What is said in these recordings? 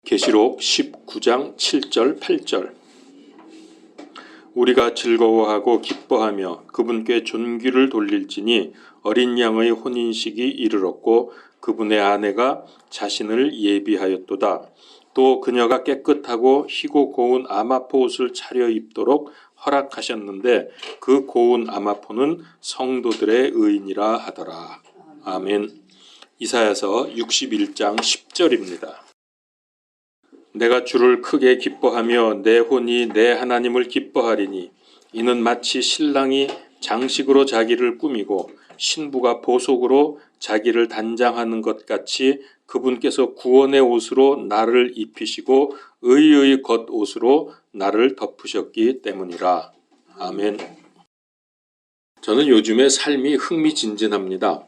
계시록 19장 7절 8절. 우리가 즐거워하고 기뻐하며 그분께 존귀를 돌릴지니 어린 양의 혼인식이 이르렀고 그분의 아내가 자신을 예비하였도다. 또 그녀가 깨끗하고 희고 고운 아마포 옷을 차려 입도록 허락하셨는데 그 고운 아마포는 성도들의 의인이라 하더라. 아멘. 이사야서 61장 10절입니다. 내가 주를 크게 기뻐하며 내 혼이 내 하나님을 기뻐하리니 이는 마치 신랑이 장식으로 자기를 꾸미고 신부가 보석으로 자기를 단장하는 것 같이 그분께서 구원의 옷으로 나를 입히시고 의의 겉옷으로 나를 덮으셨기 때문이라. 아멘. 저는 요즘에 삶이 흥미진진합니다.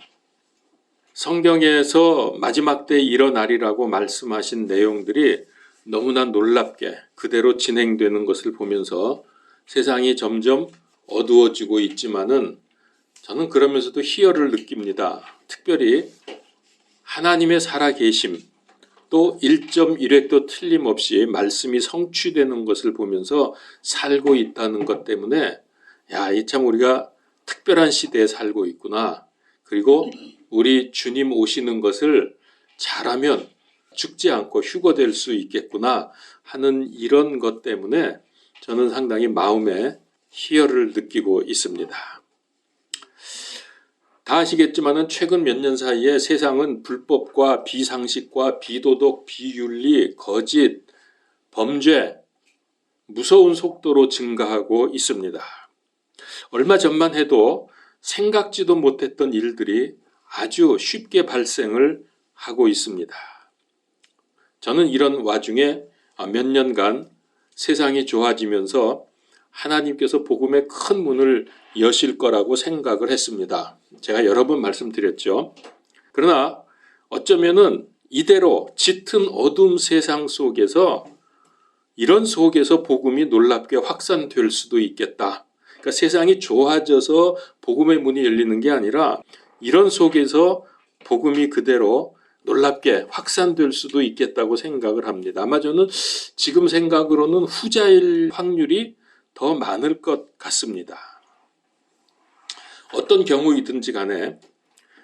성경에서 마지막 때 일어나리라고 말씀하신 내용들이 너무나 놀랍게 그대로 진행되는 것을 보면서 세상이 점점 어두워지고 있지만은 저는 그러면서도 희열을 느낍니다. 특별히 하나님의 살아계심, 또 1.1획도 틀림없이 말씀이 성취되는 것을 보면서 살고 있다는 것 때문에 이 참 우리가 특별한 시대에 살고 있구나. 그리고 우리 주님 오시는 것을 잘하면 죽지 않고 휴거될 수 있겠구나 하는 이런 것 때문에 저는 상당히 마음에 희열을 느끼고 있습니다. 다 아시겠지만 최근 몇 년 사이에 세상은 불법과 비상식과 비도덕, 비윤리, 거짓, 범죄 무서운 속도로 증가하고 있습니다. 얼마 전만 해도 생각지도 못했던 일들이 아주 쉽게 발생을 하고 있습니다. 저는 이런 와중에 몇 년간 세상이 좋아지면서 하나님께서 복음의 큰 문을 여실 거라고 생각을 했습니다. 제가 여러 번 말씀드렸죠. 그러나 어쩌면은 이대로 짙은 어두운 세상 속에서 이런 속에서 복음이 놀랍게 확산될 수도 있겠다. 그러니까 세상이 좋아져서 복음의 문이 열리는 게 아니라 이런 속에서 복음이 그대로 놀랍게 확산될 수도 있겠다고 생각을 합니다. 아마 저는 지금 생각으로는 후자일 확률이 더 많을 것 같습니다. 어떤 경우이든지 간에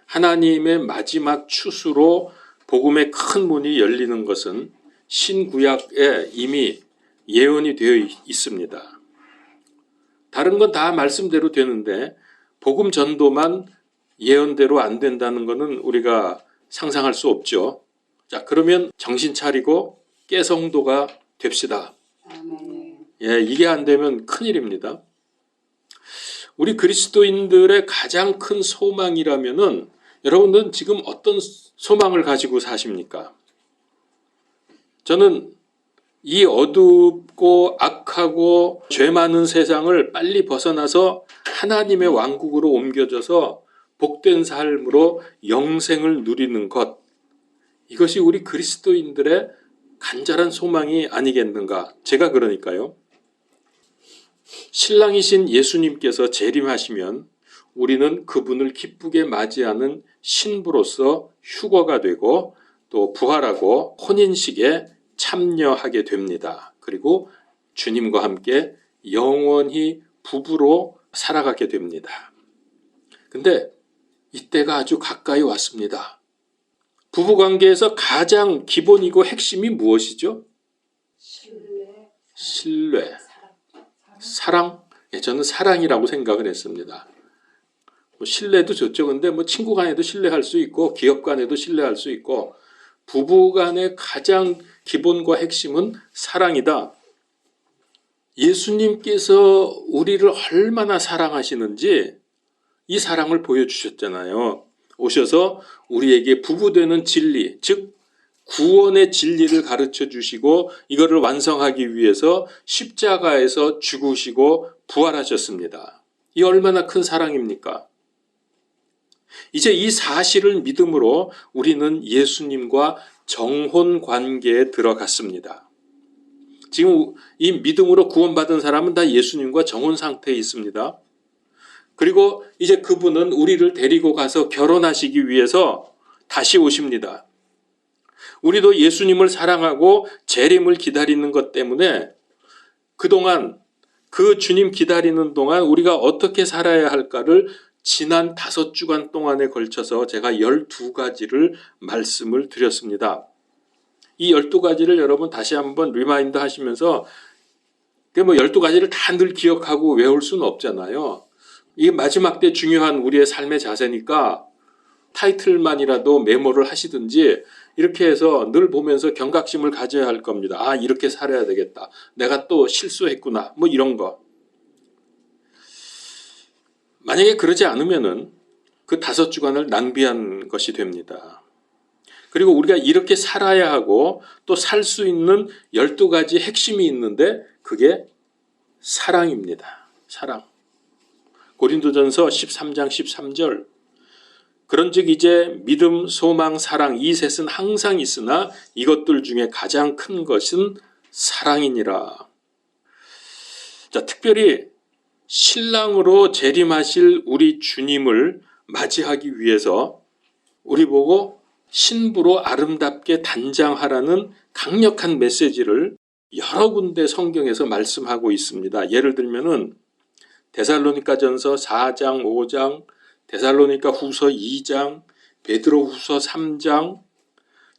하나님의 마지막 추수로 복음의 큰 문이 열리는 것은 신구약에 이미 예언이 되어 있습니다. 다른 건 다 말씀대로 되는데 복음 전도만 예언대로 안 된다는 것은 우리가 상상할 수 없죠. 자, 그러면 정신 차리고 깨성도가 됩시다. 이게 안 되면 큰일입니다. 우리 그리스도인들의 가장 큰 소망이라면은 여러분들은 지금 어떤 소망을 가지고 사십니까? 저는 이 어둡고 악하고 죄 많은 세상을 빨리 벗어나서 하나님의 왕국으로 옮겨져서 복된 삶으로 영생을 누리는 것, 이것이 우리 그리스도인들의 간절한 소망이 아니겠는가? 제가 그러니까요. 신랑이신 예수님께서 재림하시면 우리는 그분을 기쁘게 맞이하는 신부로서 휴거가 되고 또 부활하고 혼인식에 참여하게 됩니다. 그리고 주님과 함께 영원히 부부로 살아가게 됩니다. 근데 이때가 아주 가까이 왔습니다. 부부관계에서 가장 기본이고 핵심이 무엇이죠? 신뢰. 사랑? 저는 사랑이라고 생각을 했습니다. 신뢰도 좋죠. 근데 친구 간에도 신뢰할 수 있고 기업 간에도 신뢰할 수 있고 부부 간의 가장 기본과 핵심은 사랑이다. 예수님께서 우리를 얼마나 사랑하시는지 이 사랑을 보여주셨잖아요. 오셔서 우리에게 부부되는 진리, 즉 구원의 진리를 가르쳐 주시고 이거를 완성하기 위해서 십자가에서 죽으시고 부활하셨습니다. 이 얼마나 큰 사랑입니까? 이제 이 사실을 믿음으로 우리는 예수님과 정혼 관계에 들어갔습니다. 지금 이 믿음으로 구원받은 사람은 다 예수님과 정혼 상태에 있습니다. 그리고 이제 그분은 우리를 데리고 가서 결혼하시기 위해서 다시 오십니다. 우리도 예수님을 사랑하고 재림을 기다리는 것 때문에 그동안 그 주님 기다리는 동안 우리가 어떻게 살아야 할까를 지난 5주간 동안에 걸쳐서 제가 12가지를 말씀을 드렸습니다. 이 12가지를 여러분 다시 한번 리마인드 하시면서 12가지를 다 늘 기억하고 외울 수는 없잖아요. 이게 마지막 때 중요한 우리의 삶의 자세니까 타이틀만이라도 메모를 하시든지 이렇게 해서 늘 보면서 경각심을 가져야 할 겁니다. 아, 이렇게 살아야 되겠다. 내가 또 실수했구나. 뭐 이런 거. 만약에 그러지 않으면은 그 5주간을 낭비한 것이 됩니다. 그리고 우리가 이렇게 살아야 하고 또 살 수 있는 12가지 핵심이 있는데 그게 사랑입니다. 사랑. 고린도전서 13장 13절. 그런즉 이제 믿음, 소망, 사랑 이 셋은 항상 있으나 이것들 중에 가장 큰 것은 사랑이니라. 자, 특별히 신랑으로 재림하실 우리 주님을 맞이하기 위해서 우리 보고 신부로 아름답게 단장하라는 강력한 메시지를 여러 군데 성경에서 말씀하고 있습니다. 예를 들면은 데살로니가전서 4장, 5장, 데살로니가 후서 2장, 베드로 후서 3장,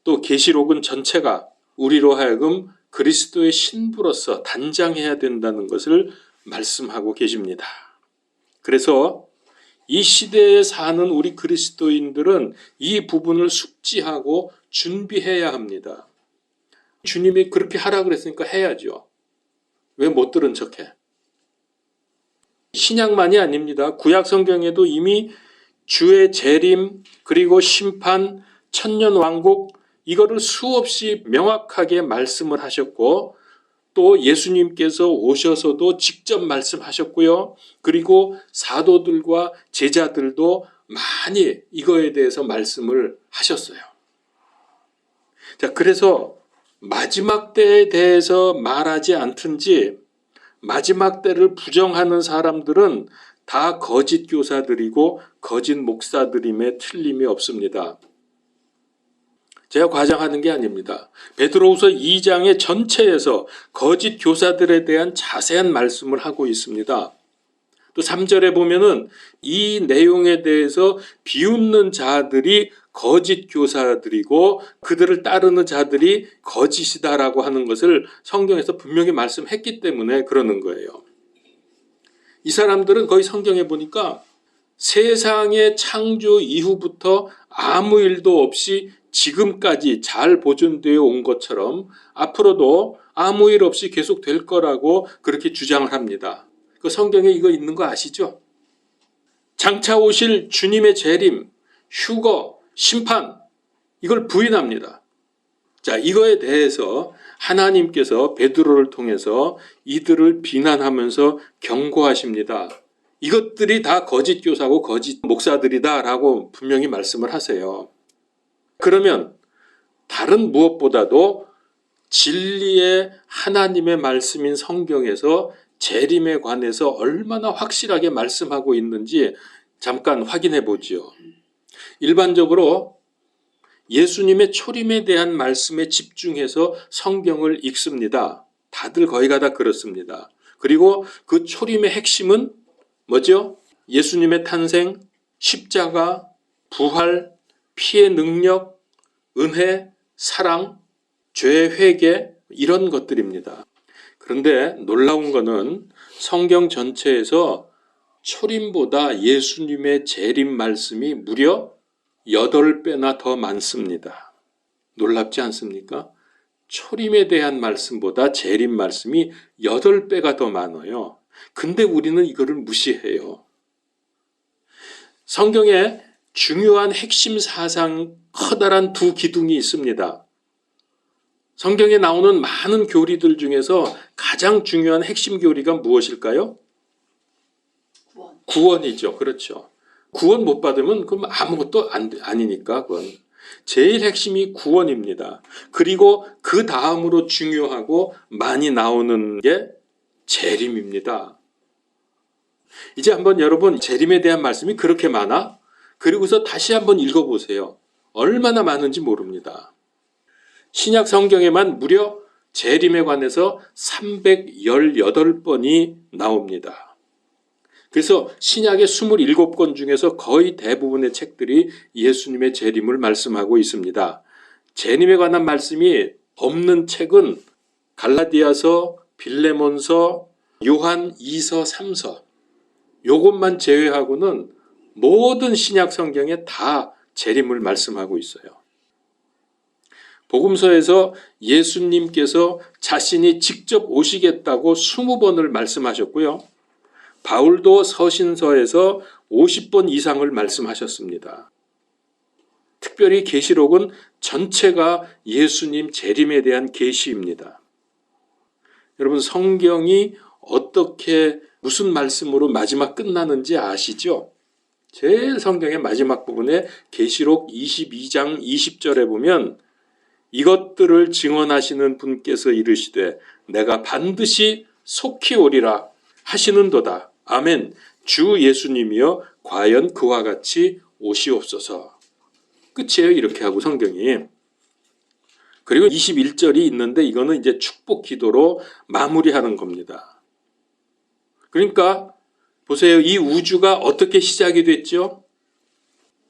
또 계시록은 전체가 우리로 하여금 그리스도의 신부로서 단장해야 된다는 것을 말씀하고 계십니다. 그래서 이 시대에 사는 우리 그리스도인들은 이 부분을 숙지하고 준비해야 합니다. 주님이 그렇게 하라 그랬으니까 해야죠. 왜 못 들은 척해? 신약만이 아닙니다. 구약 성경에도 이미 주의 재림 그리고 심판, 천년 왕국 이거를 수없이 명확하게 말씀을 하셨고 또 예수님께서 오셔서도 직접 말씀하셨고요. 그리고 사도들과 제자들도 많이 이거에 대해서 말씀을 하셨어요. 자, 그래서 마지막 때에 대해서 말하지 않든지 마지막 때를 부정하는 사람들은 다 거짓 교사들이고 거짓 목사들임에 틀림이 없습니다. 제가 과장하는 게 아닙니다. 베드로후서 2장의 전체에서 거짓 교사들에 대한 자세한 말씀을 하고 있습니다. 또 3절에 보면은 이 내용에 대해서 비웃는 자들이 거짓 교사들이고 그들을 따르는 자들이 거짓이다라고 하는 것을 성경에서 분명히 말씀했기 때문에 그러는 거예요. 이 사람들은 거의 성경에 보니까 세상의 창조 이후부터 아무 일도 없이 지금까지 잘 보존되어 온 것처럼 앞으로도 아무 일 없이 계속 될 거라고 그렇게 주장을 합니다. 그 성경에 이거 있는 거 아시죠? 장차 오실 주님의 재림, 휴거, 심판 이걸 부인합니다. 자, 이거에 대해서 하나님께서 베드로를 통해서 이들을 비난하면서 경고하십니다. 이것들이 다 거짓 교사고 거짓 목사들이다라고 분명히 말씀을 하세요. 그러면 다른 무엇보다도 진리의 하나님의 말씀인 성경에서 재림에 관해서 얼마나 확실하게 말씀하고 있는지 잠깐 확인해 보지요. 일반적으로 예수님의 초림에 대한 말씀에 집중해서 성경을 읽습니다. 다들 거의 다 그렇습니다. 그리고 그 초림의 핵심은 뭐죠? 예수님의 탄생, 십자가, 부활, 피의 능력, 은혜, 사랑, 죄의 회개 이런 것들입니다. 그런데 놀라운 것은 성경 전체에서 초림보다 예수님의 재림 말씀이 무려 8배나 더 많습니다. 놀랍지 않습니까? 초림에 대한 말씀보다 재림 말씀이 8배가 더 많아요. 근데 우리는 이거를 무시해요. 성경에 중요한 핵심 사상 커다란 두 기둥이 있습니다. 성경에 나오는 많은 교리들 중에서 가장 중요한 핵심 교리가 무엇일까요? 구원이죠. 그렇죠. 구원 못 받으면 그럼 아무것도 아니니까 그건. 제일 핵심이 구원입니다. 그리고 그 다음으로 중요하고 많이 나오는 게 재림입니다. 이제 한번 여러분 재림에 대한 말씀이 그렇게 많아? 그리고서 다시 한번 읽어보세요. 얼마나 많은지 모릅니다. 신약 성경에만 무려 재림에 관해서 318번이 나옵니다. 그래서 신약의 27권 중에서 거의 대부분의 책들이 예수님의 재림을 말씀하고 있습니다. 재림에 관한 말씀이 없는 책은 갈라디아서, 빌레몬서, 요한 2서, 3서 요것만 제외하고는 모든 신약 성경에 다 재림을 말씀하고 있어요. 복음서에서 예수님께서 자신이 직접 오시겠다고 20번을 말씀하셨고요. 바울도 서신서에서 50번 이상을 말씀하셨습니다. 특별히 계시록은 전체가 예수님 재림에 대한 계시입니다. 여러분, 성경이 어떻게 무슨 말씀으로 마지막 끝나는지 아시죠? 제일 성경의 마지막 부분에 계시록 22장 20절에 보면 이것들을 증언하시는 분께서 이르시되 내가 반드시 속히 오리라 하시는도다. 아멘. 주 예수님이여 과연 그와 같이 오시옵소서. 끝이에요. 이렇게 하고 성경이. 그리고 21절이 있는데 이거는 이제 축복 기도로 마무리하는 겁니다. 그러니까 보세요. 이 우주가 어떻게 시작이 됐죠?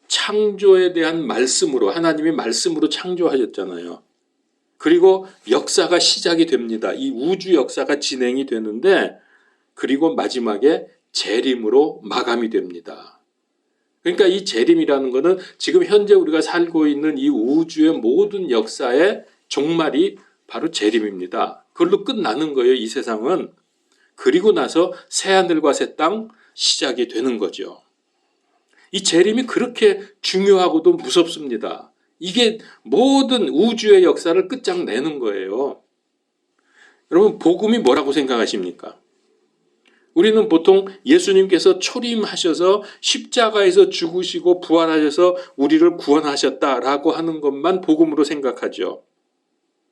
창조에 대한 말씀으로, 하나님이 말씀으로 창조하셨잖아요. 그리고 역사가 시작이 됩니다. 이 우주 역사가 진행이 되는데 그리고 마지막에 재림으로 마감이 됩니다. 그러니까 이 재림이라는 것은 지금 현재 우리가 살고 있는 이 우주의 모든 역사의 종말이 바로 재림입니다. 그걸로 끝나는 거예요, 이 세상은. 그리고 나서 새하늘과 새 땅 시작이 되는 거죠. 이 재림이 그렇게 중요하고도 무섭습니다. 이게 모든 우주의 역사를 끝장내는 거예요. 여러분, 복음이 뭐라고 생각하십니까? 우리는 보통 예수님께서 초림하셔서 십자가에서 죽으시고 부활하셔서 우리를 구원하셨다라고 하는 것만 복음으로 생각하죠.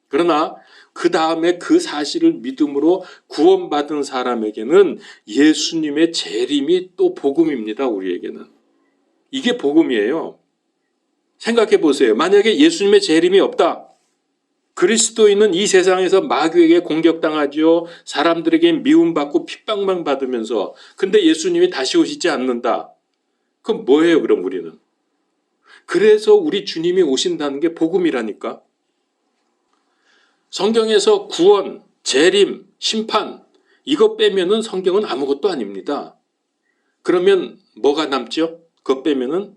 그러나 그 다음에 그 사실을 믿음으로 구원받은 사람에게는 예수님의 재림이 또 복음입니다. 우리에게는. 이게 복음이에요. 생각해 보세요. 만약에 예수님의 재림이 없다. 그리스도인은 이 세상에서 마귀에게 공격당하죠. 사람들에게 미움받고 핍박만 받으면서. 근데 예수님이 다시 오시지 않는다. 그럼 뭐예요, 그럼 우리는? 그래서 우리 주님이 오신다는 게 복음이라니까. 성경에서 구원, 재림, 심판 이거 빼면은 성경은 아무것도 아닙니다. 그러면 뭐가 남죠? 그거 빼면은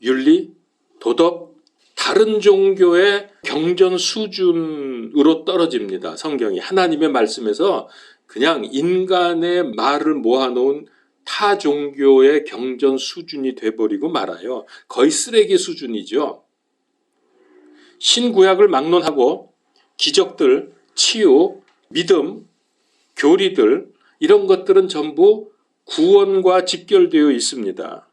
윤리, 도덕, 다른 종교의 경전 수준으로 떨어집니다. 성경이 하나님의 말씀에서 그냥 인간의 말을 모아놓은 타 종교의 경전 수준이 돼버리고 말아요. 거의 쓰레기 수준이죠. 신구약을 막론하고 기적들, 치유, 믿음, 교리들 이런 것들은 전부 구원과 직결되어 있습니다.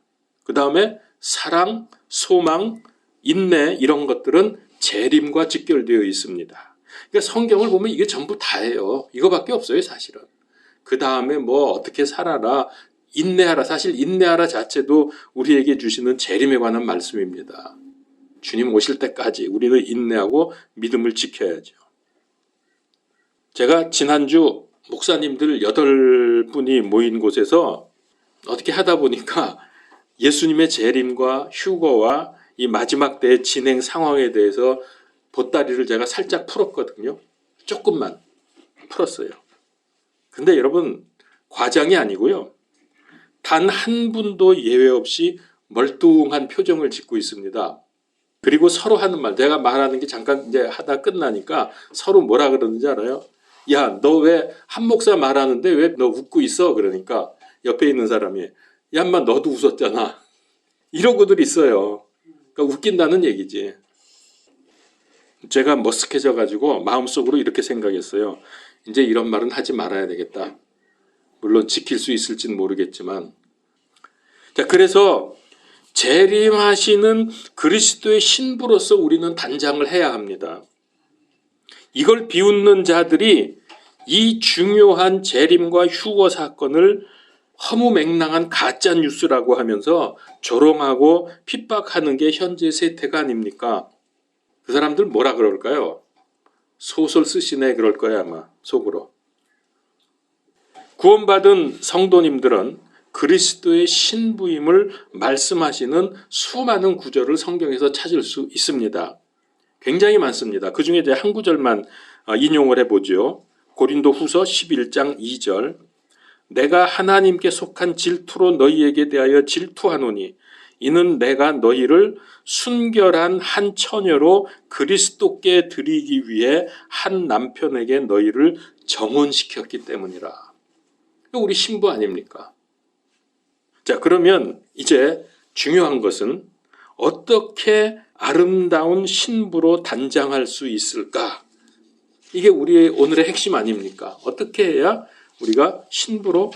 그 다음에 사랑, 소망, 인내 이런 것들은 재림과 직결되어 있습니다. 그러니까 성경을 보면 이게 전부 다예요. 이거밖에 없어요, 사실은. 그 다음에 뭐 어떻게 살아라, 인내하라. 사실 인내하라 자체도 우리에게 주시는 재림에 관한 말씀입니다. 주님 오실 때까지 우리는 인내하고 믿음을 지켜야죠. 제가 지난주 목사님들 8분이 모인 곳에서 어떻게 하다 보니까 예수님의 재림과 휴거와 이 마지막 때의 진행 상황에 대해서 보따리를 제가 살짝 풀었거든요. 조금만 풀었어요. 근데 여러분, 과장이 아니고요. 단 한 분도 예외 없이 멀뚱한 표정을 짓고 있습니다. 그리고 서로 하는 말, 내가 말하는 게 잠깐 이제 하다 끝나니까 서로 뭐라 그러는지 알아요? 야, 너 왜 한 목사 말하는데 왜 너 웃고 있어? 그러니까 옆에 있는 사람이 야, 인마 너도 웃었잖아. 이러고들 있어요. 그러니까 웃긴다는 얘기지. 제가 머쓱해져 가지고 마음속으로 이렇게 생각했어요. 이제 이런 말은 하지 말아야 되겠다. 물론 지킬 수 있을지는 모르겠지만. 자, 그래서 재림하시는 그리스도의 신부로서 우리는 단장을 해야 합니다. 이걸 비웃는 자들이 이 중요한 재림과 휴거 사건을 허무맹랑한 가짜 뉴스라고 하면서 조롱하고 핍박하는 게 현재 세태가 아닙니까? 그 사람들 뭐라 그럴까요? 소설 쓰시네 그럴 거야 아마 속으로. 구원받은 성도님들은 그리스도의 신부임을 말씀하시는 수많은 구절을 성경에서 찾을 수 있습니다. 굉장히 많습니다. 그 중에 이제 한 구절만 인용을 해보죠. 고린도 후서 11장 2절. 내가 하나님께 속한 질투로 너희에게 대하여 질투하노니 이는 내가 너희를 순결한 한 처녀로 그리스도께 드리기 위해 한 남편에게 너희를 정혼시켰기 때문이라. 우리 신부 아닙니까? 자, 그러면 이제 중요한 것은 어떻게 아름다운 신부로 단장할 수 있을까? 이게 우리의 오늘의 핵심 아닙니까? 어떻게 해야 우리가 신부로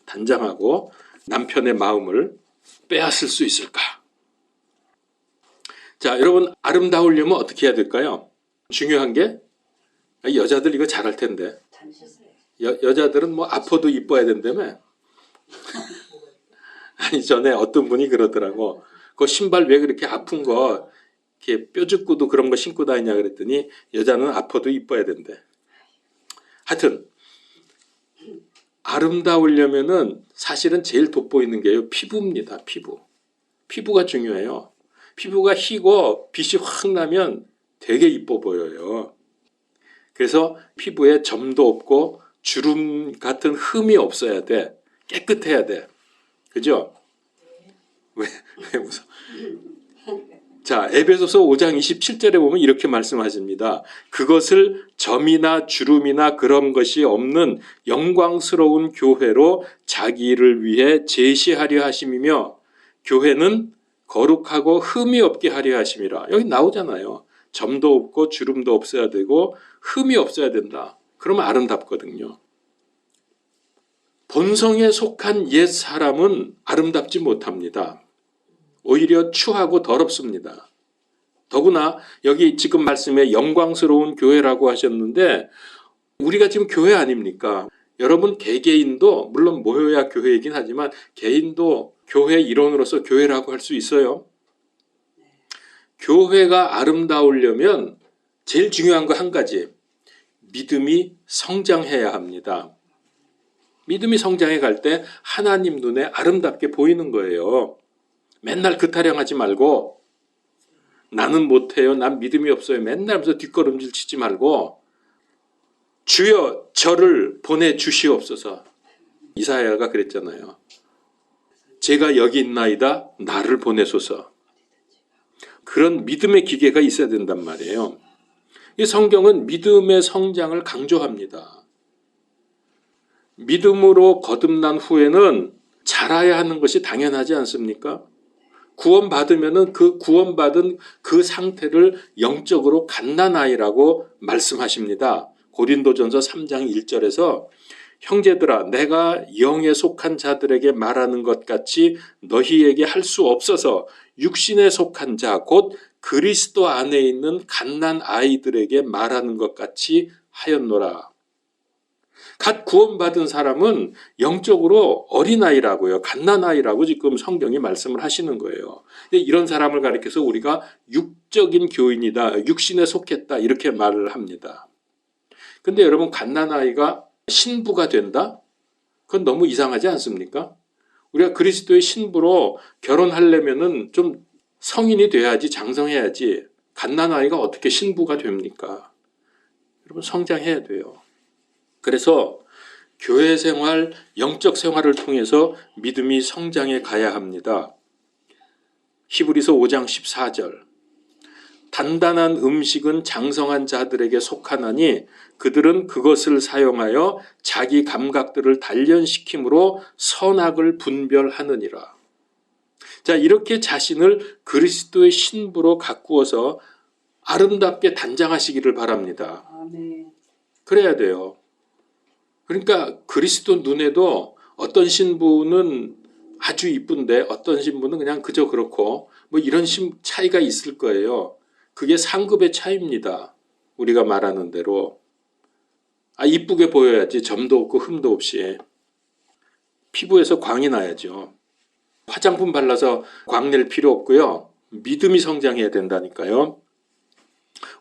단장하고 남편의 마음을 빼앗을 수 있을까? 자, 여러분 아름다우려면 어떻게 해야 될까요? 중요한 게 여자들 이거 잘할 텐데 여자들은 뭐 아파도 이뻐야 된다며. 아니 전에 어떤 분이 그러더라고. 그 신발 왜 그렇게 아픈 거 이렇게 뾰족구도 그런 거 신고 다니냐 그랬더니 여자는 아파도 이뻐야 된대. 하여튼 아름다우려면은 사실은 제일 돋보이는 게요 피부입니다. 피부가 중요해요. 피부가 희고 빛이 확 나면 되게 이뻐 보여요. 그래서 피부에 점도 없고 주름 같은 흠이 없어야 돼. 깨끗해야 돼. 그죠? 왜 웃어? 자, 에베소서 5장 27절에 보면 이렇게 말씀하십니다. 그것을 점이나 주름이나 그런 것이 없는 영광스러운 교회로 자기를 위해 제시하려 하심이며 교회는 거룩하고 흠이 없게 하려 하심이라. 여기 나오잖아요. 점도 없고 주름도 없어야 되고 흠이 없어야 된다. 그러면 아름답거든요. 본성에 속한 옛 사람은 아름답지 못합니다. 오히려 추하고 더럽습니다. 더구나 여기 지금 말씀에 영광스러운 교회라고 하셨는데 우리가 지금 교회 아닙니까? 여러분 개개인도 물론 모여야 교회이긴 하지만 개인도 교회 일원으로서 교회라고 할 수 있어요. 교회가 아름다우려면 제일 중요한 거 한 가지. 믿음이 성장해야 합니다. 믿음이 성장해 갈 때 하나님 눈에 아름답게 보이는 거예요. 맨날 그 타령하지 말고 나는 못해요. 난 믿음이 없어요. 맨날 하면서 뒷걸음질 치지 말고 주여 저를 보내주시옵소서. 이사야가 그랬잖아요. 제가 여기 있나이다. 나를 보내소서. 그런 믿음의 기계가 있어야 된단 말이에요. 이 성경은 믿음의 성장을 강조합니다. 믿음으로 거듭난 후에는 자라야 하는 것이 당연하지 않습니까? 구원받으면은 그 구원받은 그 상태를 영적으로 갓난아이라고 말씀하십니다. 고린도전서 3장 1절에서 형제들아 내가 영에 속한 자들에게 말하는 것 같이 너희에게 할 수 없어서 육신에 속한 자 곧 그리스도 안에 있는 갓난아이들에게 말하는 것 같이 하였노라. 갓 구원받은 사람은 영적으로 어린아이라고요. 갓난아이라고 지금 성경이 말씀을 하시는 거예요. 이런 사람을 가리켜서 우리가 육적인 교인이다. 육신에 속했다. 이렇게 말을 합니다. 근데 여러분 갓난아이가 신부가 된다? 그건 너무 이상하지 않습니까? 우리가 그리스도의 신부로 결혼하려면은 좀 성인이 돼야지 장성해야지 갓난아이가 어떻게 신부가 됩니까? 여러분 성장해야 돼요. 그래서 교회 생활, 영적 생활을 통해서 믿음이 성장해 가야 합니다. 히브리서 5장 14절 단단한 음식은 장성한 자들에게 속하나니 그들은 그것을 사용하여 자기 감각들을 단련시킴으로 선악을 분별하느니라. 자, 이렇게 자신을 그리스도의 신부로 가꾸어서 아름답게 단장하시기를 바랍니다. 아멘. 그래야 돼요. 그러니까 그리스도 눈에도 어떤 신부는 아주 이쁜데 어떤 신부는 그냥 그저 그렇고 뭐 이런 차이가 있을 거예요. 그게 상급의 차이입니다. 우리가 말하는 대로. 이쁘게 보여야지 점도 없고 흠도 없이. 피부에서 광이 나야죠. 화장품 발라서 광 낼 필요 없고요. 믿음이 성장해야 된다니까요.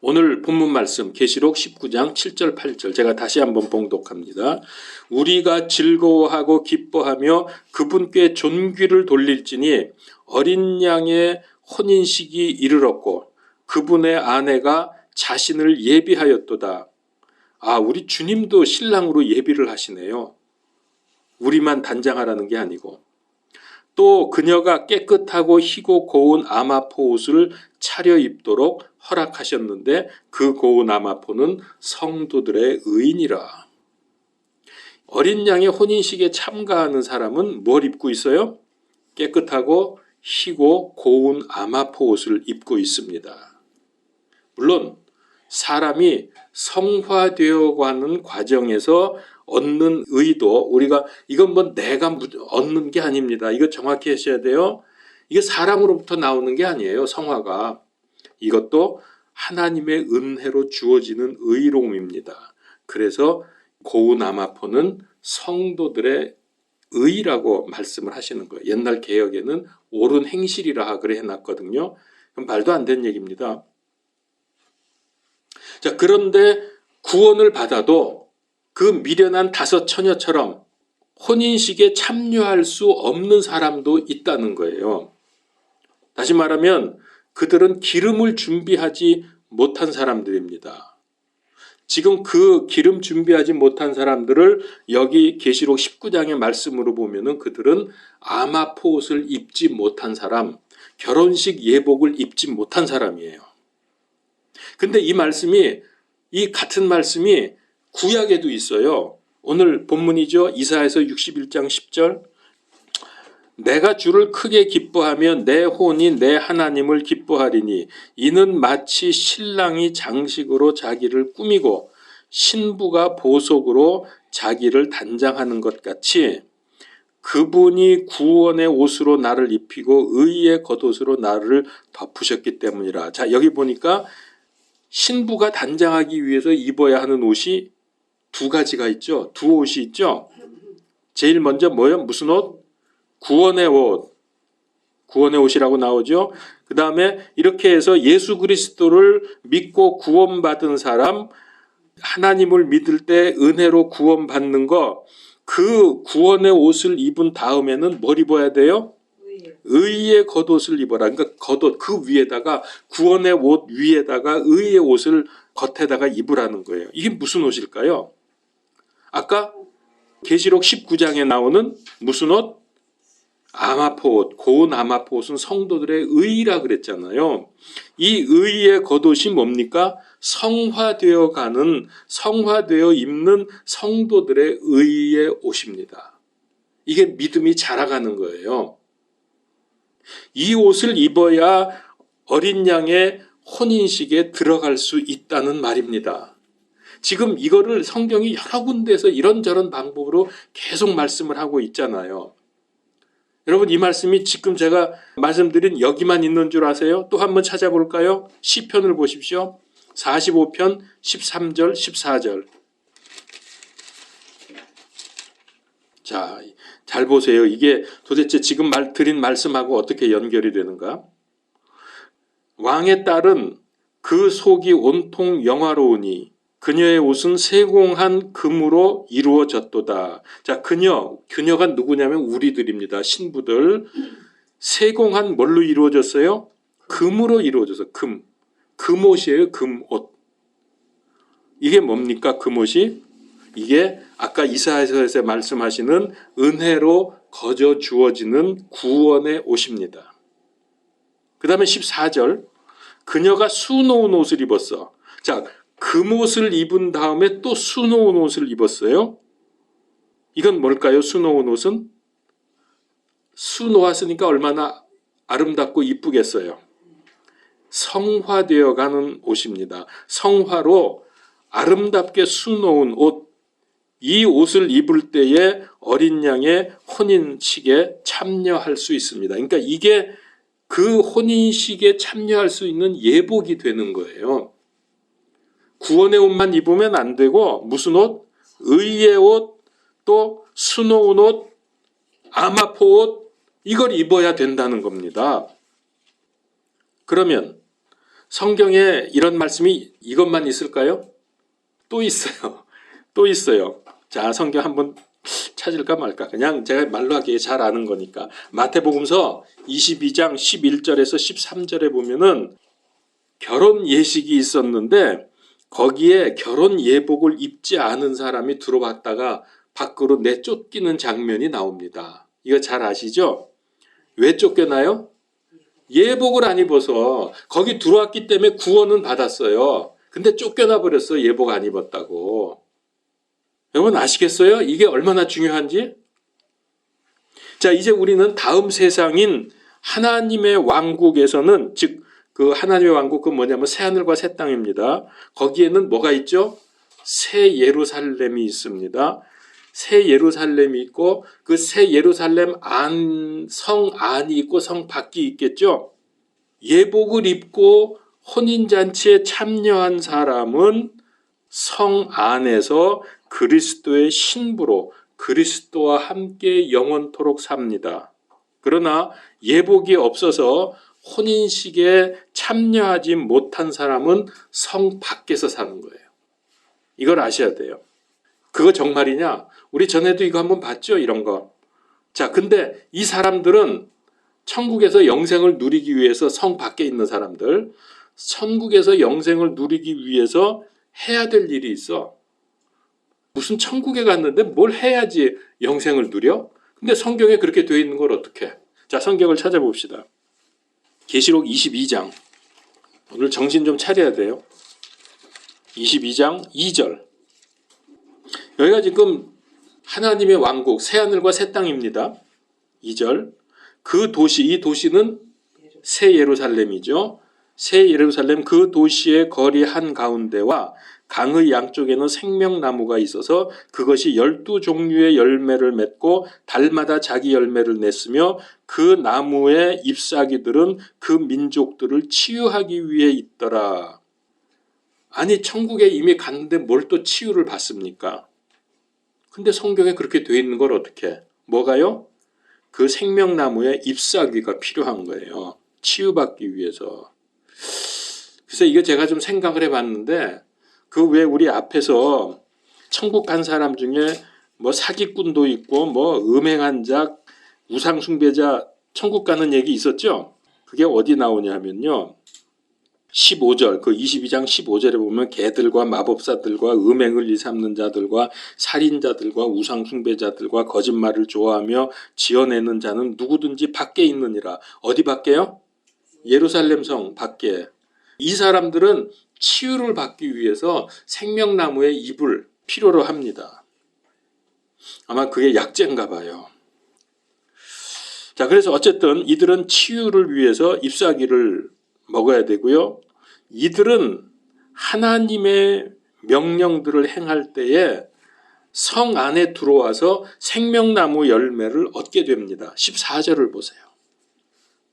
오늘 본문 말씀 계시록 19장 7절 8절 제가 다시 한번 봉독합니다. 우리가 즐거워하고 기뻐하며 그분께 존귀를 돌릴지니 어린 양의 혼인식이 이르렀고 그분의 아내가 자신을 예비하였도다. 아, 우리 주님도 신랑으로 예비를 하시네요. 우리만 단장하라는 게 아니고. 또 그녀가 깨끗하고 희고 고운 아마포 옷을 차려입도록 허락하셨는데 그 고운 아마포는 성도들의 의인이라. 어린 양의 혼인식에 참가하는 사람은 뭘 입고 있어요? 깨끗하고 희고 고운 아마포 옷을 입고 있습니다. 물론 사람이 성화되어 가는 과정에서 얻는 의도, 우리가 이건 뭐 내가 얻는 게 아닙니다. 이거 정확히 하셔야 돼요. 이게 사람으로부터 나오는 게 아니에요. 성화가. 이것도 하나님의 은혜로 주어지는 의로움입니다. 그래서 고운 아마포는 성도들의 의라고 말씀을 하시는 거예요. 옛날 개역에는 옳은 행실이라 그래 해놨거든요. 그럼 말도 안 되는 얘기입니다. 자, 그런데 구원을 받아도 그 미련한 다섯 처녀처럼 혼인식에 참여할 수 없는 사람도 있다는 거예요. 다시 말하면 그들은 기름을 준비하지 못한 사람들입니다. 지금 그 기름 준비하지 못한 사람들을 여기 계시록 19장의 말씀으로 보면은 그들은 아마포 옷을 입지 못한 사람, 결혼식 예복을 입지 못한 사람이에요. 근데 이 같은 말씀이 구약에도 있어요. 오늘 본문이죠. 이사야서 61장 10절. 내가 주를 크게 기뻐하며 내 혼이 내 하나님을 기뻐하리니 이는 마치 신랑이 장식으로 자기를 꾸미고 신부가 보석으로 자기를 단장하는 것 같이 그분이 구원의 옷으로 나를 입히고 의의 겉옷으로 나를 덮으셨기 때문이라. 자, 여기 보니까 신부가 단장하기 위해서 입어야 하는 옷이 두 가지가 있죠. 두 옷이 있죠. 제일 먼저 뭐예요? 무슨 옷? 구원의 옷. 구원의 옷이라고 나오죠. 그 다음에 이렇게 해서 예수 그리스도를 믿고 구원받은 사람, 하나님을 믿을 때 은혜로 구원받는 거, 그 구원의 옷을 입은 다음에는 뭘 입어야 돼요? 의의 겉옷을 입어라. 그러니까 겉옷 그 위에다가 구원의 옷 위에다가 의의 옷을 겉에다가 입으라는 거예요. 이게 무슨 옷일까요? 아까 계시록 19장에 나오는 무슨 옷? 아마포 옷, 고운 아마포 옷은 성도들의 의라 그랬잖아요. 이 의의 겉옷이 뭡니까? 성화되어 입는 성도들의 의의 옷입니다. 이게 믿음이 자라가는 거예요. 이 옷을 입어야 어린 양의 혼인식에 들어갈 수 있다는 말입니다. 지금 이거를 성경이 여러 군데에서 이런저런 방법으로 계속 말씀을 하고 있잖아요. 여러분, 이 말씀이 지금 제가 말씀드린 여기만 있는 줄 아세요? 또 한번 찾아볼까요? 시편을 보십시오. 45편 13절 14절. 자, 잘 보세요. 이게 도대체 지금 드린 말씀하고 어떻게 연결이 되는가? 왕의 딸은 그 속이 온통 영화로우니 그녀의 옷은 세공한 금으로 이루어졌도다. 자, 그녀가 누구냐면 우리들입니다. 신부들. 세공한 뭘로 이루어졌어요? 금으로 이루어져서 금옷이에요. 금옷. 이게 뭡니까? 금옷이? 이게 아까 이사야서에서 말씀하시는 은혜로 거저 주어지는 구원의 옷입니다. 그 다음에 14절. 그녀가 수놓은 옷을 입었어. 자, 금옷을 입은 다음에 또 수놓은 옷을 입었어요. 이건 뭘까요? 수놓은 옷은? 수놓았으니까 얼마나 아름답고 이쁘겠어요. 성화되어 가는 옷입니다. 성화로 아름답게 수놓은 옷. 이 옷을 입을 때에 어린 양의 혼인식에 참여할 수 있습니다. 그러니까 이게 그 혼인식에 참여할 수 있는 예복이 되는 거예요. 구원의 옷만 입으면 안 되고 무슨 옷? 의의 옷, 또 수놓은 옷, 아마포 옷, 이걸 입어야 된다는 겁니다. 그러면 성경에 이런 말씀이 이것만 있을까요? 또 있어요. 또 있어요. 자, 성경 한번 찾을까 말까. 그냥 제가 말로 하기에 잘 아는 거니까. 마태복음서 22장 11절에서 13절에 보면은 결혼 예식이 있었는데 거기에 결혼 예복을 입지 않은 사람이 들어왔다가 밖으로 내쫓기는 장면이 나옵니다. 이거 잘 아시죠? 왜 쫓겨나요? 예복을 안 입어서. 거기 들어왔기 때문에 구원은 받았어요. 근데 쫓겨나 버렸어. 예복 안 입었다고. 여러분 아시겠어요? 이게 얼마나 중요한지? 자, 이제 우리는 다음 세상인 하나님의 왕국에서는, 즉 그 하나님의 왕국, 그 뭐냐면 새하늘과 새 땅입니다. 거기에는 뭐가 있죠? 새 예루살렘이 있습니다. 새 예루살렘이 있고 그 새 예루살렘 성 안이 있고 성 밖이 있겠죠. 예복을 입고 혼인잔치에 참여한 사람은 성 안에서 그리스도의 신부로 그리스도와 함께 영원토록 삽니다. 그러나 예복이 없어서 혼인식에 참여하지 못한 사람은 성 밖에서 사는 거예요. 이걸 아셔야 돼요. 그거 정말이냐? 우리 전에도 이거 한번 봤죠? 이런 거. 자, 근데 이 사람들은 천국에서 영생을 누리기 위해서, 성 밖에 있는 사람들, 천국에서 영생을 누리기 위해서 해야 될 일이 있어. 무슨 천국에 갔는데 뭘 해야지 영생을 누려? 근데 성경에 그렇게 되어 있는 걸 어떻게? 자, 성경을 찾아봅시다. 계시록 22장. 오늘 정신 좀 차려야 돼요. 22장 2절. 여기가 지금 하나님의 왕국, 새하늘과 새 땅입니다. 2절. 그 도시, 이 도시는 새 예루살렘이죠. 새 예루살렘, 그 도시의 거리 한가운데와 강의 양쪽에는 생명나무가 있어서 그것이 12종류의 열매를 맺고 달마다 자기 열매를 냈으며 그 나무의 잎사귀들은 그 민족들을 치유하기 위해 있더라. 아니, 천국에 이미 갔는데 뭘 또 치유를 받습니까? 근데 성경에 그렇게 되어 있는 걸 어떻게? 뭐가요? 그 생명나무의 잎사귀가 필요한 거예요. 치유받기 위해서. 그래서 이게 제가 좀 생각을 해봤는데, 그 왜 우리 앞에서 천국 간 사람 중에 뭐 사기꾼도 있고 뭐 음행한 자, 우상숭배자 천국 가는 얘기 있었죠? 그게 어디 나오냐 하면요. 15절, 그 22장 15절에 보면 개들과 마법사들과 음행을 일삼는 자들과 살인자들과 우상숭배자들과 거짓말을 좋아하며 지어내는 자는 누구든지 밖에 있느니라. 어디 밖에요? 예루살렘 성 밖에. 이 사람들은 치유를 받기 위해서 생명나무의 잎을 필요로 합니다. 아마 그게 약재인가 봐요. 자, 그래서 어쨌든 이들은 치유를 위해서 잎사귀를 먹어야 되고요. 이들은 하나님의 명령들을 행할 때에 성 안에 들어와서 생명나무 열매를 얻게 됩니다. 14절을 보세요.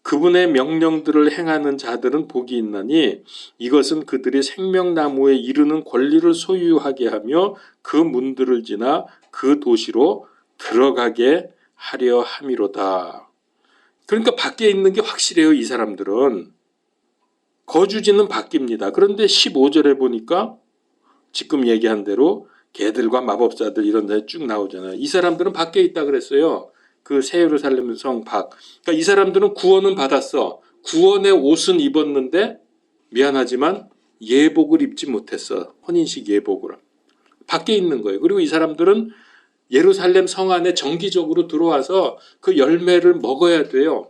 그분의 명령들을 행하는 자들은 복이 있나니 이것은 그들이 생명나무에 이르는 권리를 소유하게 하며 그 문들을 지나 그 도시로 들어가게 하려 함이로다. 그러니까 밖에 있는 게 확실해요. 이 사람들은. 거주지는 바뀝니다. 그런데 15절에 보니까 지금 얘기한 대로 개들과 마법사들 이런 데 쭉 나오잖아요. 이 사람들은 밖에 있다 그랬어요. 그 새 예루살렘 성 밖. 그러니까 이 사람들은 구원은 받았어. 구원의 옷은 입었는데 미안하지만 예복을 입지 못했어. 혼인식 예복을. 밖에 있는 거예요. 그리고 이 사람들은 예루살렘 성 안에 정기적으로 들어와서 그 열매를 먹어야 돼요.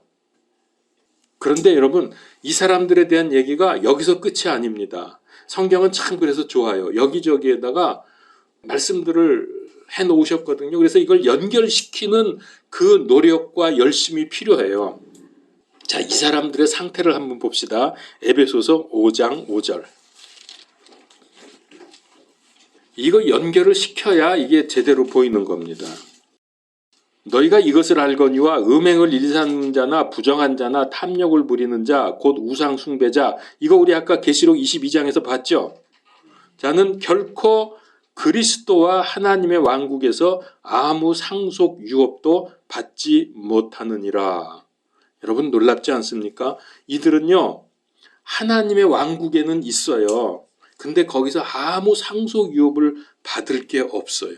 그런데 여러분, 이 사람들에 대한 얘기가 여기서 끝이 아닙니다. 성경은 참 그래서 좋아요. 여기저기에다가 말씀들을 해놓으셨거든요. 그래서 이걸 연결시키는 그 노력과 열심이 필요해요. 자, 이 사람들의 상태를 한번 봅시다. 에베소서 5장 5절. 이거 연결을 시켜야 이게 제대로 보이는 겁니다. 너희가 이것을 알거니와 음행을 일삼는 자나 부정한 자나 탐욕을 부리는 자 곧 우상 숭배자, 이거 우리 아까 계시록 22장에서 봤죠. 자는 결코 그리스도와 하나님의 왕국에서 아무 상속 유업도 받지 못하느니라. 여러분 놀랍지 않습니까? 이들은요, 하나님의 왕국에는 있어요. 근데 거기서 아무 상속 유업을 받을 게 없어요.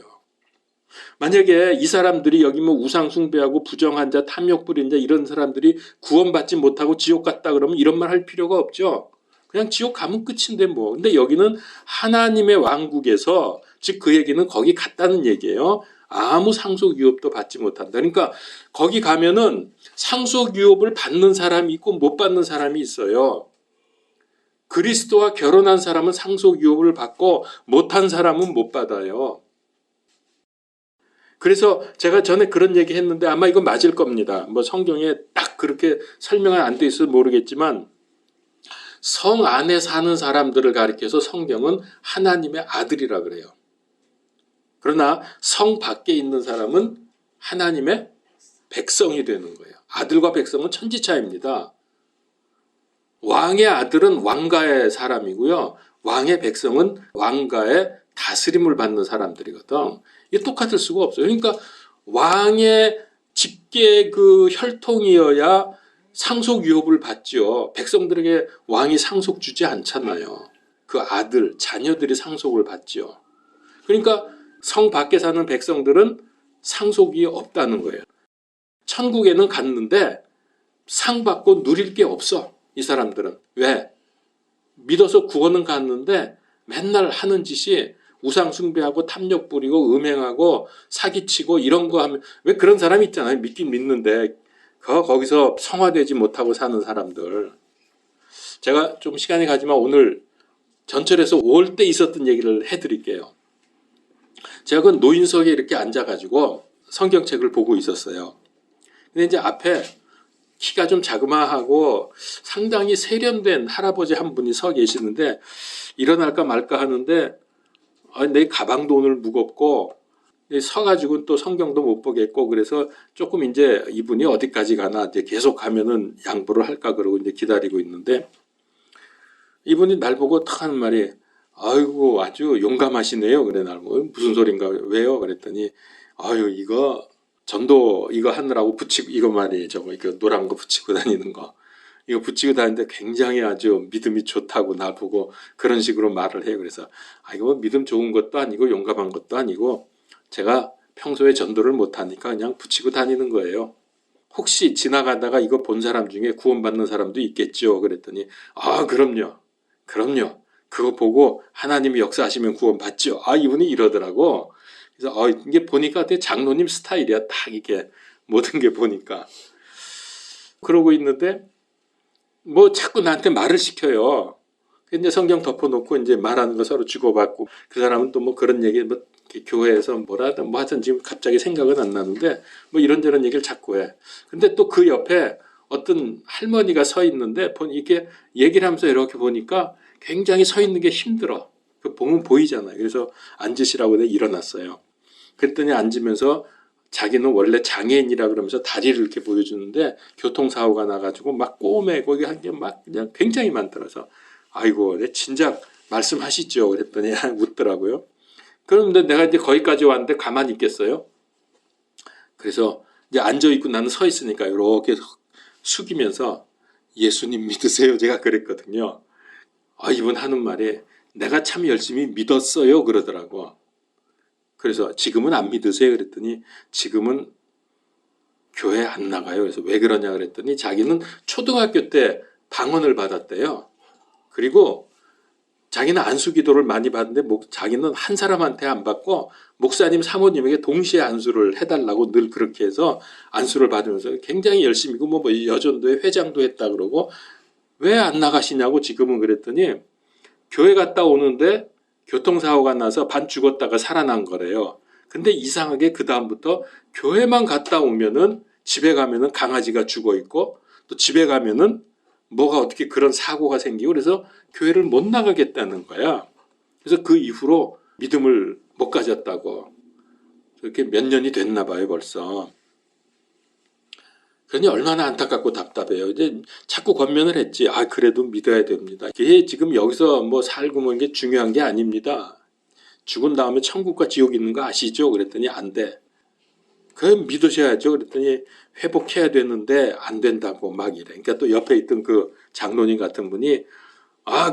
만약에 이 사람들이 여기 뭐 우상 숭배하고 부정한 자, 탐욕 부린 자 이런 사람들이 구원받지 못하고 지옥 갔다 그러면 이런 말 할 필요가 없죠. 그냥 지옥 가면 끝인데 뭐. 근데 여기는 하나님의 왕국에서, 즉 그 얘기는 거기 갔다는 얘기예요. 아무 상속 유업도 받지 못한다. 그러니까 거기 가면은 상속 유업을 받는 사람이 있고 못 받는 사람이 있어요. 그리스도와 결혼한 사람은 상속 유업을 받고 못한 사람은 못 받아요. 그래서 제가 전에 그런 얘기 했는데 아마 이거 맞을 겁니다. 뭐 성경에 딱 그렇게 설명은 안 돼 있어서 모르겠지만 성 안에 사는 사람들을 가리켜서 성경은 하나님의 아들이라 그래요. 그러나 성 밖에 있는 사람은 하나님의 백성이 되는 거예요. 아들과 백성은 천지차이입니다. 왕의 아들은 왕가의 사람이고요. 왕의 백성은 왕가의 다스림을 받는 사람들이거든. 이게 똑같을 수가 없어요. 그러니까 왕의 직계 그 혈통이어야 상속 유업을 받죠. 백성들에게 왕이 상속 주지 않잖아요. 그 아들, 자녀들이 상속을 받죠. 그러니까 성 밖에 사는 백성들은 상속이 없다는 거예요. 천국에는 갔는데 상 받고 누릴 게 없어. 이 사람들은. 왜? 믿어서 구원은 갔는데 맨날 하는 짓이 우상 숭배하고 탐욕 부리고 음행하고 사기치고 이런 거 하면, 왜 그런 사람이 있잖아요. 믿긴 믿는데 거기서 성화되지 못하고 사는 사람들. 제가 좀 시간이 가지만 오늘 전철에서 올 때 있었던 얘기를 해드릴게요. 제가 그 노인석에 이렇게 앉아가지고 성경책을 보고 있었어요. 근데 이제 앞에 키가 좀 자그마하고 상당히 세련된 할아버지 한 분이 서 계시는데 일어날까 말까 하는데 내 가방도 오늘 무겁고 서가지고 또 성경도 못 보겠고 그래서 조금 이제 이분이 어디까지 가나 이제 계속 가면은 양보를 할까 그러고 이제 기다리고 있는데 이분이 날 보고 탁 하는 말이 아이고 아주 용감하시네요. 그래 날 보고 무슨 소린가 왜요? 그랬더니 아유 이거 전도 이거 하느라고 붙이고 이거 말이에요. 저거 이거 노란 거 붙이고 다니는 거. 이거 붙이고 다니는데 굉장히 아주 믿음이 좋다고 날 보고 그런 식으로 말을 해요. 그래서 이거 뭐 믿음 좋은 것도 아니고 용감한 것도 아니고 제가 평소에 전도를 못하니까 그냥 붙이고 다니는 거예요. 혹시 지나가다가 이거 본 사람 중에 구원받는 사람도 있겠죠. 그랬더니 그럼요. 그럼요. 그거 보고 하나님이 역사하시면 구원받죠. 이분이 이러더라고. 그래서 이게 보니까 되게 장로님 스타일이야. 딱 이게 모든 게 보니까. 그러고 있는데 뭐 자꾸 나한테 말을 시켜요. 이제 성경 덮어놓고 이제 말하는 거 서로 주고받고 그 사람은 또 뭐 그런 얘기 뭐 교회에서 뭐라든 뭐 하여튼 지금 갑자기 생각은 안 나는데 뭐 이런저런 얘기를 자꾸 해. 근데 또 그 옆에 어떤 할머니가 서 있는데 이렇게 얘기를 하면서 이렇게 보니까 굉장히 서 있는 게 힘들어. 그 보면 보이잖아요. 그래서 앉으시라고 내가 일어났어요. 그랬더니 앉으면서 자기는 원래 장애인이라 그러면서 다리를 이렇게 보여주는데 교통사고가 나가지고 막 꼬매고 이게 한 게 막 그냥 굉장히 많더라서 아이고, 내 진작 말씀하시죠. 그랬더니 웃더라고요. 그런데 내가 이제 거기까지 왔는데 가만히 있겠어요? 그래서 이제 앉아있고 나는 서 있으니까 이렇게 숙이면서 예수님 믿으세요. 제가 그랬거든요. 이분 하는 말이 내가 참 열심히 믿었어요. 그러더라고. 그래서 지금은 안 믿으세요? 그랬더니 지금은 교회 안 나가요. 그래서 왜 그러냐 그랬더니 자기는 초등학교 때 방언을 받았대요. 그리고 자기는 안수기도를 많이 받는데 자기는 한 사람한테 안 받고 목사님 사모님에게 동시에 안수를 해달라고 늘 그렇게 해서 안수를 받으면서 굉장히 열심히 뭐 여전도에 회장도 했다 그러고 왜 안 나가시냐고 지금은 그랬더니 교회 갔다 오는데 교통사고가 나서 반 죽었다가 살아난 거래요. 근데 이상하게 그 다음부터 교회만 갔다 오면은 집에 가면은 강아지가 죽어 있고 또 집에 가면은 뭐가 어떻게 그런 사고가 생기고 그래서 교회를 못 나가겠다는 거야. 그래서 그 이후로 믿음을 못 가졌다고. 그렇게 몇 년이 됐나 봐요 벌써. 그러니 얼마나 안타깝고 답답해요. 이제 자꾸 권면을 했지. 그래도 믿어야 됩니다. 이게 지금 여기서 뭐 살고 뭐 이게 중요한 게 아닙니다. 죽은 다음에 천국과 지옥 있는 거 아시죠? 그랬더니 안 돼. 그럼 믿으셔야죠. 그랬더니 회복해야 되는데 안 된다고 막 이래. 그러니까 또 옆에 있던 그 장로님 같은 분이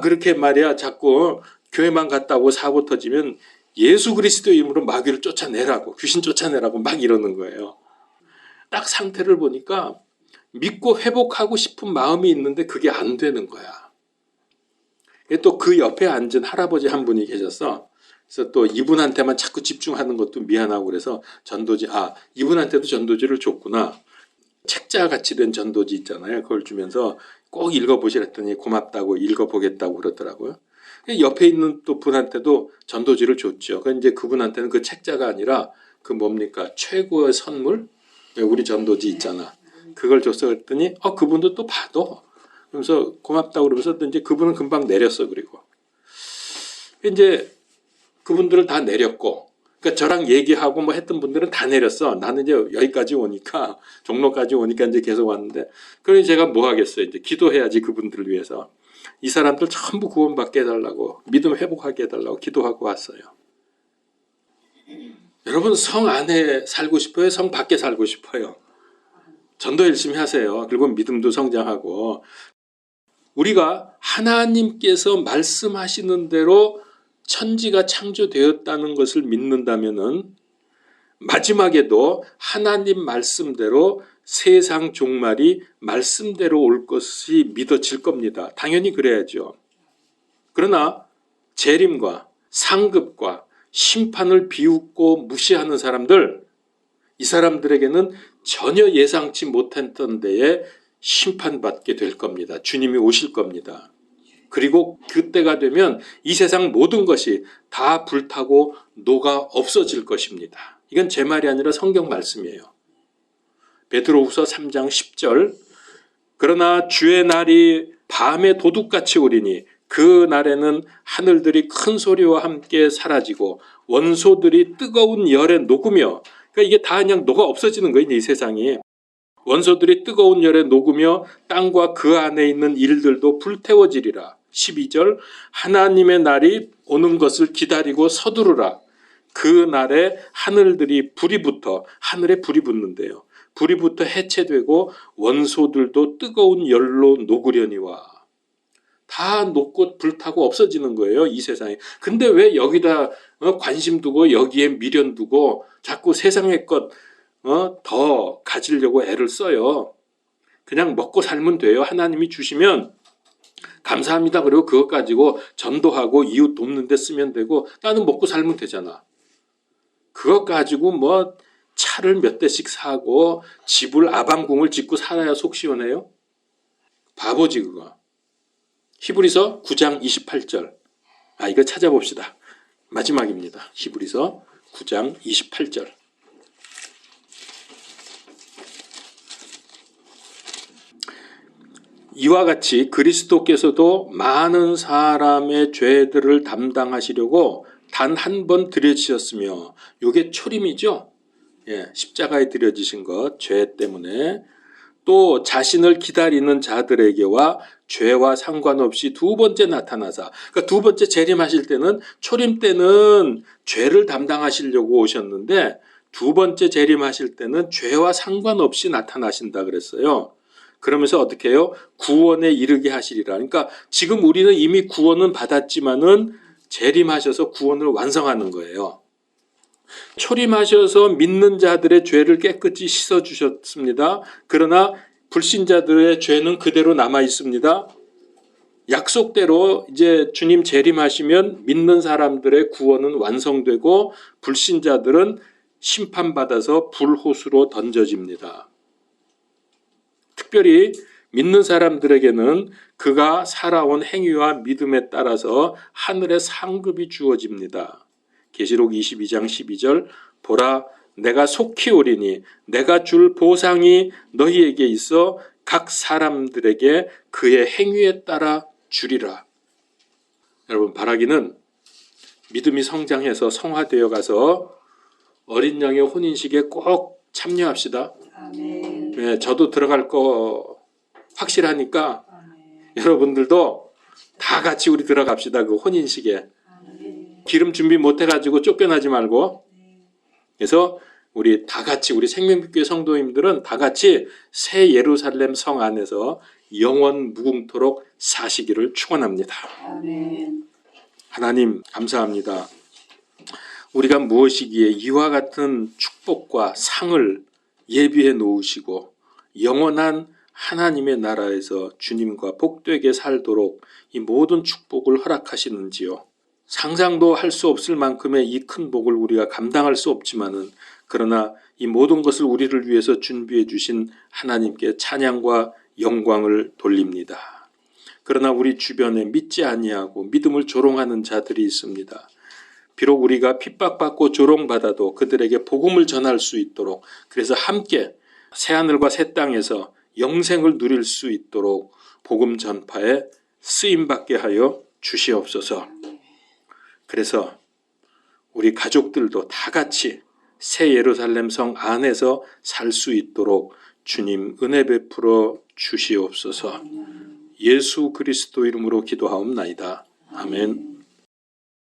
그렇게 말이야 자꾸 교회만 갔다 오고 사고 터지면 예수 그리스도 이름으로 마귀를 쫓아내라고, 귀신 쫓아내라고 막 이러는 거예요. 딱 상태를 보니까 믿고 회복하고 싶은 마음이 있는데 그게 안 되는 거야. 또 그 옆에 앉은 할아버지 한 분이 계셨어. 그래서 또 이분한테만 자꾸 집중하는 것도 미안하고 그래서 전도지, 이분한테도 전도지를 줬구나. 책자 같이 된 전도지 있잖아요. 그걸 주면서 꼭 읽어보시랬더니 고맙다고 읽어보겠다고 그러더라고요. 옆에 있는 또 분한테도 전도지를 줬죠. 이제 그분한테는 그 책자가 아니라 그 뭡니까? 최고의 선물? 우리 전도지 있잖아. 그걸 줬어 그랬더니 그분도 또 봐도 그러면서 고맙다고 그러면서 이제 그분은 금방 내렸어. 그리고 이제 그분들을 다 내렸고, 그러니까 저랑 얘기하고 뭐 했던 분들은 다 내렸어. 나는 이제 여기까지 오니까, 종로까지 오니까 이제 계속 왔는데, 그러니 제가 뭐 하겠어요. 이제 기도해야지 그분들을 위해서. 이 사람들 전부 구원받게 해달라고, 믿음 회복하게 해달라고 기도하고 왔어요. 여러분 성 안에 살고 싶어요? 성 밖에 살고 싶어요? 전도 열심히 하세요. 그리고 믿음도 성장하고. 우리가 하나님께서 말씀하시는 대로 천지가 창조되었다는 것을 믿는다면은 마지막에도 하나님 말씀대로 세상 종말이 말씀대로 올 것이 믿어질 겁니다. 당연히 그래야죠. 그러나 재림과 상급과 심판을 비웃고 무시하는 사람들, 이 사람들에게는 전혀 예상치 못했던 데에 심판받게 될 겁니다. 주님이 오실 겁니다. 그리고 그때가 되면 이 세상 모든 것이 다 불타고 녹아 없어질 것입니다. 이건 제 말이 아니라 성경 말씀이에요. 베드로후서 3장 10절. 그러나 주의 날이 밤에 도둑같이 오리니 그 날에는 하늘들이 큰 소리와 함께 사라지고 원소들이 뜨거운 열에 녹으며, 그러니까 이게 다 그냥 녹아 없어지는 거예요. 이 세상이. 원소들이 뜨거운 열에 녹으며 땅과 그 안에 있는 일들도 불태워지리라. 12절. 하나님의 날이 오는 것을 기다리고 서두르라. 그 날에 하늘들이 불이 붙어, 하늘에 불이 붙는데요. 불이 붙어 해체되고 원소들도 뜨거운 열로 녹으려니와. 다 녹고 불타고 없어지는 거예요. 이 세상에. 근데 왜 여기다 관심 두고 여기에 미련 두고 자꾸 세상의 것 더 가지려고 애를 써요. 그냥 먹고 살면 돼요. 하나님이 주시면 감사합니다. 그리고 그것 가지고 전도하고 이웃 돕는 데 쓰면 되고 나는 먹고 살면 되잖아. 그것 가지고 뭐 차를 몇 대씩 사고 집을 아방궁을 짓고 살아야 속 시원해요? 바보지 그거. 히브리서 9장 28절. 이거 찾아봅시다. 마지막입니다. 히브리서 9장 28절. 이와 같이 그리스도께서도 많은 사람의 죄들을 담당하시려고 단 한 번 드려지셨으며, 이게 초림이죠. 십자가에 드려지신 것, 죄 때문에. 또 자신을 기다리는 자들에게와 죄와 상관없이 두 번째 나타나사, 그러니까 두 번째 재림하실 때는, 초림 때는 죄를 담당하시려고 오셨는데 두 번째 재림하실 때는 죄와 상관없이 나타나신다 그랬어요. 그러면서 어떻게 해요? 구원에 이르게 하시리라. 그러니까 지금 우리는 이미 구원은 받았지만은 재림하셔서 구원을 완성하는 거예요. 초림하셔서 믿는 자들의 죄를 깨끗이 씻어주셨습니다. 그러나 불신자들의 죄는 그대로 남아 있습니다. 약속대로 이제 주님 재림하시면 믿는 사람들의 구원은 완성되고 불신자들은 심판받아서 불호수로 던져집니다. 특별히 믿는 사람들에게는 그가 살아온 행위와 믿음에 따라서 하늘의 상급이 주어집니다. 계시록 22장 12절. 보라, 내가 속히 오리니 내가 줄 보상이 너희에게 있어 각 사람들에게 그의 행위에 따라 주리라. 여러분, 바라기는 믿음이 성장해서 성화되어 가서 어린 양의 혼인식에 꼭 참여합시다. 아멘. 네, 저도 들어갈 거 확실하니까 여러분들도 다 같이 우리 들어갑시다. 그 혼인식에. 기름 준비 못 해가지고 쫓겨나지 말고. 그래서 우리 다 같이, 우리 생명교회 성도님들은 다 같이 새 예루살렘 성 안에서 영원 무궁토록 사시기를 축원합니다. 아멘. 하나님 감사합니다. 우리가 무엇이기에 이와 같은 축복과 상을 예비해 놓으시고 영원한 하나님의 나라에서 주님과 복되게 살도록 이 모든 축복을 허락하시는지요. 상상도 할 수 없을 만큼의 이 큰 복을 우리가 감당할 수 없지만은 그러나 이 모든 것을 우리를 위해서 준비해 주신 하나님께 찬양과 영광을 돌립니다. 그러나 우리 주변에 믿지 아니하고 믿음을 조롱하는 자들이 있습니다. 비록 우리가 핍박받고 조롱받아도 그들에게 복음을 전할 수 있도록, 그래서 함께 새하늘과 새 땅에서 영생을 누릴 수 있도록 복음 전파에 쓰임받게 하여 주시옵소서. 그래서 우리 가족들도 다 같이 새 예루살렘 성 안에서 살 수 있도록 주님 은혜 베풀어 주시옵소서. 예수 그리스도 이름으로 기도하옵나이다. 아멘.